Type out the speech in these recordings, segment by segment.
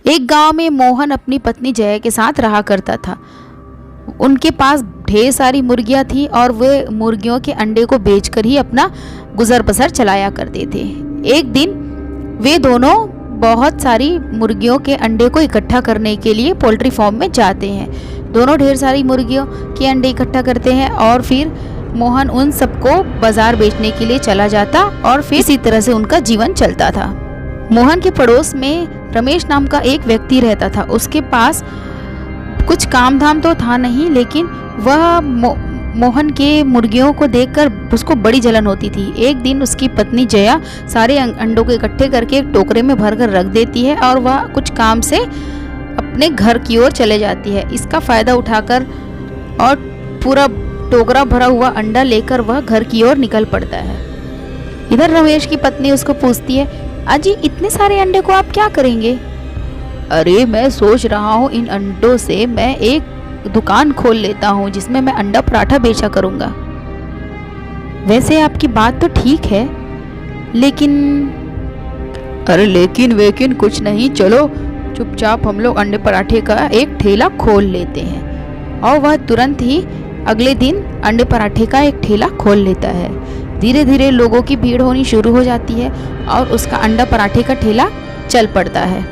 एक गांव में मोहन अपनी पत्नी जया के साथ रहा करता था। उनके पास ढेर सारी मुर्गियां थी और वे मुर्गियों के अंडे को बेचकर ही अपना गुजर बसर चलाया करते थे। एक दिन वे दोनों बहुत सारी मुर्गियों के अंडे को इकट्ठा करने के लिए पोल्ट्री फार्म में जाते हैं। दोनों ढेर सारी मुर्गियों के अंडे इकट्ठा करते हैं और फिर मोहन उन सबको बाजार बेचने के लिए चला जाता और फिर इसी तरह से उनका जीवन चलता था। मोहन के पड़ोस में रमेश नाम का एक व्यक्ति रहता था। उसके पास कुछ काम धाम तो था नहीं, लेकिन वह मोहन के मुर्गियों को देखकर उसको बड़ी जलन होती थी। एक दिन उसकी पत्नी जया सारे अंडों को इकट्ठे करके एक टोकरे में भरकर रख देती है और वह कुछ काम से अपने घर की ओर चले जाती है। इसका फायदा उठाकर और पूरा टोकरा भरा हुआ अंडा लेकर वह घर की ओर निकल पड़ता है। इधर रमेश की पत्नी उसको पूछती है, अजी इतने सारे अंडे को आप क्या करेंगे? अरे मैं सोच रहा हूँ इन अंडों से मैं एक दुकान खोल लेता हूँ जिसमें मैं अंडा पराठा बेचा करूँगा। वैसे आपकी बात तो ठीक है, लेकिन अरे लेकिन वेकिन कुछ नहीं, चलो चुपचाप हम लोग अंडे पराठे का एक ठेला खोल लेते हैं। और वह तुरंत ही अगले दिन अंडे पराठे का एक ठेला खोल लेता है। धीरे धीरे लोगों की भीड़ होनी शुरू हो जाती है और उसका अंडा पराठे का ठेला चल पड़ता है।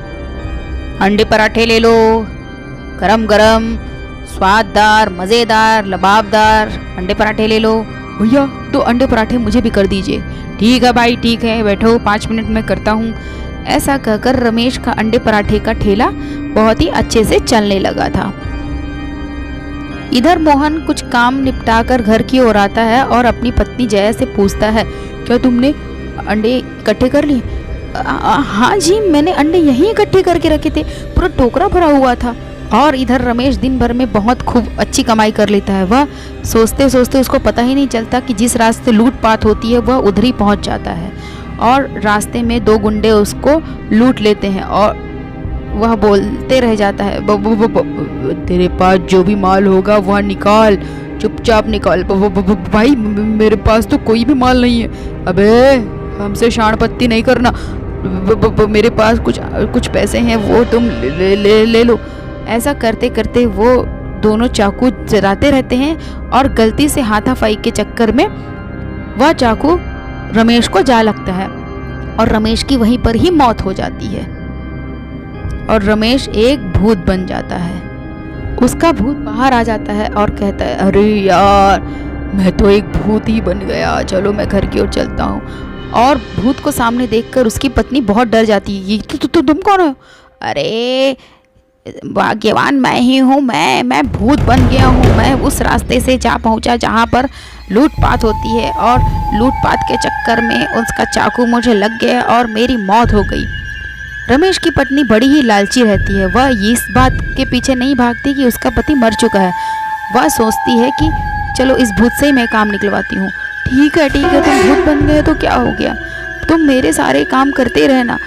अंडे पराठे ले लो, गरम गरम स्वाददार मज़ेदार लबाबदार अंडे पराठे ले लो। भैया 2 अंडे पराठे मुझे भी कर दीजिए। ठीक है भाई ठीक है, बैठो 5 मिनट में करता हूँ। ऐसा कहकर रमेश का अंडे पराठे का ठेला बहुत ही अच्छे से चलने लगा था। इधर मोहन कुछ काम निपटाकर घर की ओर आता है और अपनी पत्नी जया से पूछता है, क्या तुमने अंडे इकट्ठे कर लिए? हाँ जी, मैंने अंडे यहीं इकट्ठे करके रखे थे, पूरा टोकरा भरा हुआ था। और इधर रमेश दिन भर में बहुत खूब अच्छी कमाई कर लेता है। वह सोचते सोचते उसको पता ही नहीं चलता कि जिस रास्ते लूटपाट होती है वह उधर ही पहुँच जाता है और रास्ते में 2 गुंडे उसको लूट लेते हैं और वह बोलते रह जाता है, तेरे पास जो भी माल होगा वह निकाल, चुपचाप निकाल। भाई मेरे पास तो कोई भी माल नहीं है। अबे हमसे शाणपत्ती नहीं करना, मेरे पास कुछ पैसे हैं वो तुम ले लो। ऐसा करते करते वो दोनों चाकू चलाते रहते हैं और गलती से हाथापाई के चक्कर में वह चाकू रमेश को जा लगता है और रमेश की वहीं पर ही मौत हो जाती है और रमेश एक भूत बन जाता है। उसका भूत बाहर आ जाता है और कहता है, अरे यार मैं तो एक भूत ही बन गया, चलो मैं घर की ओर चलता हूँ। और भूत को सामने देखकर उसकी पत्नी बहुत डर जाती है। ये तुम कौन हो? अरे भाग्यवान मैं ही हूँ, मैं भूत बन गया हूँ। मैं उस रास्ते से जा पहुँचा जहाँ पर लूटपाट होती है और लूटपाट के चक्कर में उसका चाकू मुझे लग गया और मेरी मौत हो गई। रमेश की पत्नी बड़ी ही लालची रहती है। वह इस बात के पीछे नहीं भागती कि उसका पति मर चुका है। वह सोचती है कि चलो इस भूत से ही मैं काम निकलवाती हूँ। ठीक है तुम भूत बन गए तो क्या हो गया, तुम मेरे सारे काम करते रहना।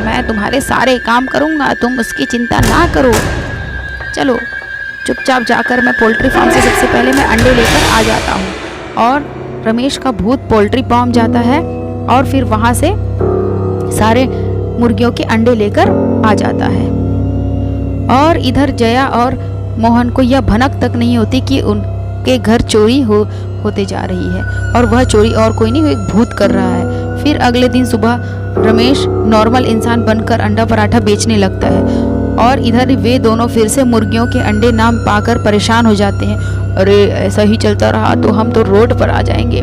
मैं तुम्हारे सारे काम करूँगा, तुम उसकी चिंता ना करो। चलो चुपचाप जाकर मैं पोल्ट्री फार्म से सबसे पहले मैं अंडे लेकर आ जाता हूँ। और रमेश का भूत पोल्ट्री फार्म जाता है और फिर वहाँ से सारे मुर्गियों के अंडे लेकर आ जाता है। और इधर जया और मोहन को यह भनक तक नहीं होती कि उनके घर चोरी होते जा रही है और वह चोरी और कोई नहीं, एक भूत कर रहा है। फिर अगले दिन सुबह रमेश नॉर्मल इंसान बनकर अंडा पराठा बेचने लगता है और इधर वे दोनों फिर से मुर्गियों के अंडे ना पाकर परेशान हो जाते हैं। अरे ऐसा ही चलता रहा तो हम तो रोड पर आ जाएंगे,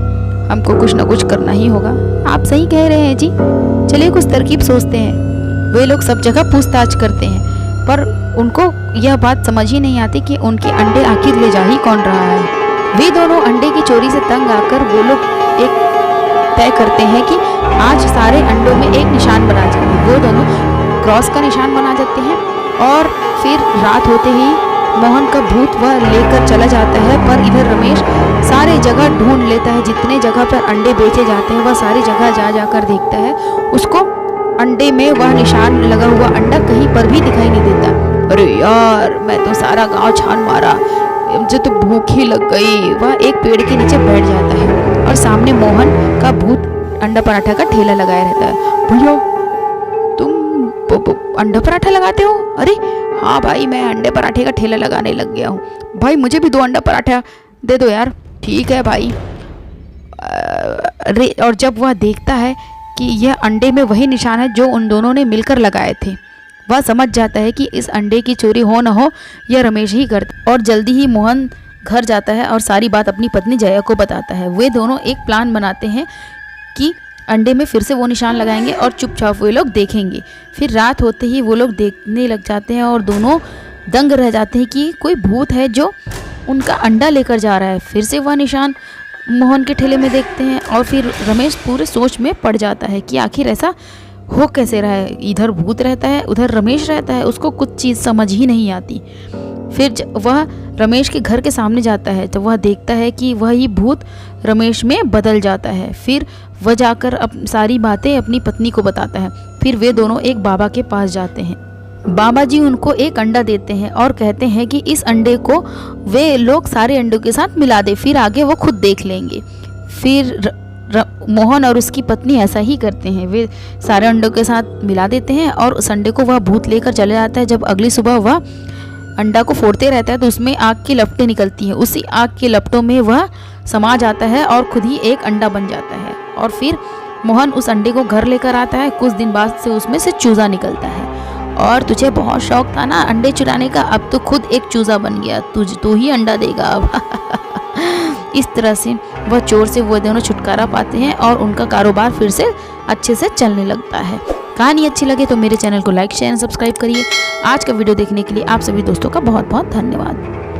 हमको कुछ ना कुछ करना ही होगा। आप सही कह रहे हैं जी, चलिए कुछ तरकीब सोचते हैं। वे लोग सब जगह पूछताछ करते हैं पर उनको यह बात समझ ही नहीं आती कि उनके अंडे आखिर ले जा ही कौन रहा है। वे दोनों अंडे की चोरी से तंग आकर वो लोग एक तय करते हैं कि आज सारे अंडों में एक निशान बना जाए। वो दोनों क्रॉस का निशान बना जाते हैं और फिर रात होते ही मोहन का भूत वह लेकर चला जाता है। पर इधर रमेश सारे जगह ढूंढ लेता है, जितने जगह पर अंडे बेचे जाते हैं वह सारी जगह जाकर देखता है। उसको अंडे में वह निशान लगा हुआ अंडा कहीं पर भी दिखाई नहीं देता। अरे यार मैं तो सारा गांव छान मारा, मुझे तो भूख ही लग गई। वह एक पेड़ के नीचे बैठ जाता है और सामने मोहन का भूत अंडा पराठा का ठेला लगाया रहता है। भैया तुम अंडा पराठा लगाते हो? अरे हाँ भाई, मैं अंडे पराठे का ठेला लगाने लग गया हूँ। भाई मुझे भी 2 अंडा पराठा दे दो यार। ठीक है भाई। अरे और जब वह देखता है कि यह अंडे में वही निशान है जो उन दोनों ने मिलकर लगाए थे, वह समझ जाता है कि इस अंडे की चोरी हो न हो यह रमेश ही करता। और जल्दी ही मोहन घर जाता है और सारी बात अपनी पत्नी जया को बताता है। वे दोनों एक प्लान बनाते हैं कि अंडे में फिर से वो निशान लगाएंगे और चुपचाप वे लोग देखेंगे। फिर रात होते ही वो लोग देखने लग जाते हैं और दोनों दंग रह जाते हैं कि कोई भूत है जो उनका अंडा लेकर जा रहा है। फिर से वह निशान मोहन के ठेले में देखते हैं और फिर रमेश पूरे सोच में पड़ जाता है कि आखिर ऐसा हो कैसे रहा है। इधर भूत रहता है, उधर रमेश रहता है, उसको कुछ चीज़ समझ ही नहीं आती। फिर वह रमेश के घर के सामने जाता है तो वह देखता है कि वही भूत रमेश में बदल जाता है। फिर वह जाकर सारी बातें अपनी पत्नी को बताता है। फिर वे दोनों एक बाबा के पास जाते हैं। बाबा जी उनको एक अंडा देते हैं और कहते हैं कि इस अंडे को वे लोग सारे अंडों के साथ मिला दे, फिर आगे वो खुद देख लेंगे। फिर मोहन और उसकी पत्नी ऐसा ही करते हैं। वे सारे अंडों के साथ मिला देते हैं और उस अंडे को वह भूत लेकर चले जाता है। जब अगली सुबह वह अंडा को फोड़ते रहता है तो उसमें आग की लपटें निकलती हैं। उसी आग की लपटों में वह समा जाता है और खुद ही एक अंडा बन जाता है। और फिर मोहन उस अंडे को घर लेकर आता है। कुछ दिन बाद से उसमें से चूजा निकलता है। और तुझे बहुत शौक था ना अंडे चुराने का, अब तो खुद एक चूजा बन गया, तू ही अंडा देगा अब। इस तरह से वह चोर से वो दोनों छुटकारा पाते हैं और उनका कारोबार फिर से अच्छे से चलने लगता है। कहानी अच्छी लगे तो मेरे चैनल को लाइक शेयर सब्सक्राइब करिए। आज का वीडियो देखने के लिए आप सभी दोस्तों का बहुत बहुत धन्यवाद।